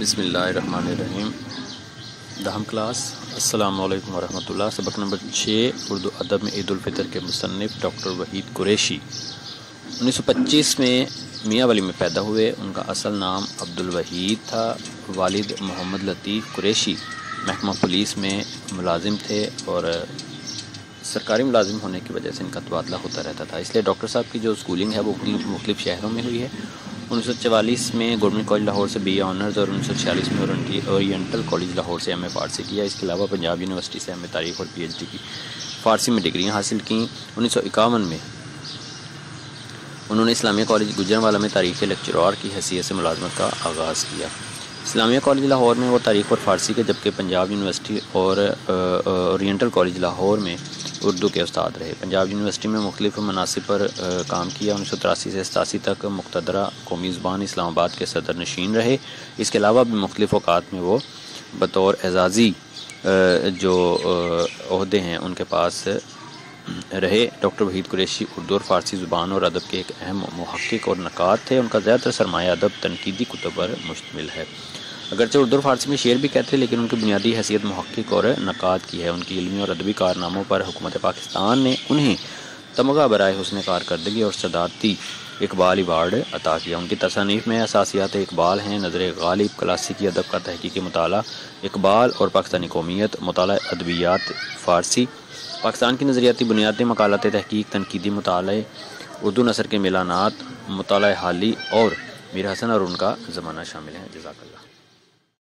بسم اللہ الرحمن الرحیم. دہم کلاس. السلام علیکم ورحمۃ اللہ. سبق نمبر 6 اردو ادب میں عید الفطر کے مصنف ڈاکٹر وحید قریشی 1925 میں میاں ولی میں پیدا ہوئے. ان کا اصل نام عبد الوحید تھا. والد محمد لطیف قریشی محکمہ پولیس میں ملازم تھے اور سرکاری ملازم ہونے کی وجہ سے ان کا تبادلہ ہوتا رہتا تھا، اس لیے ڈاکٹر صاحب کی جو اسکولنگ ہے وہ مختلف شہروں میں ہوئی ہے. 1944 میں گورنمنٹ کالج لاہور سے بی اے آنرز اور 1946 میں اورینٹل کالج لاہور سے ایم اے فارسی کیا. اس کے علاوہ پنجاب یونیورسٹی سے ایم اے تاریخ اور پی ایچ ڈی کی فارسی میں ڈگریاں حاصل کیں. 1951 میں انہوں نے اسلامیہ کالج گجرانوالہ میں تاریخ لیکچرار کی حیثیت سے ملازمت کا آغاز کیا. اسلامیہ کالج لاہور میں وہ تاریخ اور فارسی کے، جبکہ پنجاب یونیورسٹی اور اورینٹل کالج لاہور میں اردو کے استاد رہے. پنجاب یونیورسٹی میں مختلف مناصب پر کام کیا. 1983 سے 87 تک مقتدرہ قومی زبان اسلام آباد کے صدر نشین رہے. اس کے علاوہ بھی مختلف اوقات میں وہ بطور اعزازی جو عہدے ہیں ان کے پاس رہے. ڈاکٹر وحید قریشی اردو اور فارسی زبان اور ادب کے ایک اہم محقق اور نقاد تھے. ان کا زیادہ تر سرمایہ ادب تنقیدی کتب پر مشتمل ہے. اگرچہ اردو اور فارسی میں شعر بھی کہتے ہیں، لیکن ان کی بنیادی حیثیت محقق اور نقاد کی ہے. ان کی علمی اور ادبی کارناموں پر حکومت پاکستان نے انہیں تمغہ برائے حسن کارکردگی اور صدارتی اقبال ایوارڈ عطا کیا. ان کی تصانیف میں اساسیات اقبال ہیں: نظر غالب، کلاسیکی ادب کا تحقیقی مطالعہ، اقبال اور پاکستانی قومیت، مطالعہ ادبیات فارسی، پاکستان کی نظریاتی بنیادیں، مقالات تحقیق، تنقیدی مطالعے، اردو نثر کے میلانات، مطالعہ حالی اور میر حسن اور ان کا زمانہ شامل ہیں. جزاک اللہ.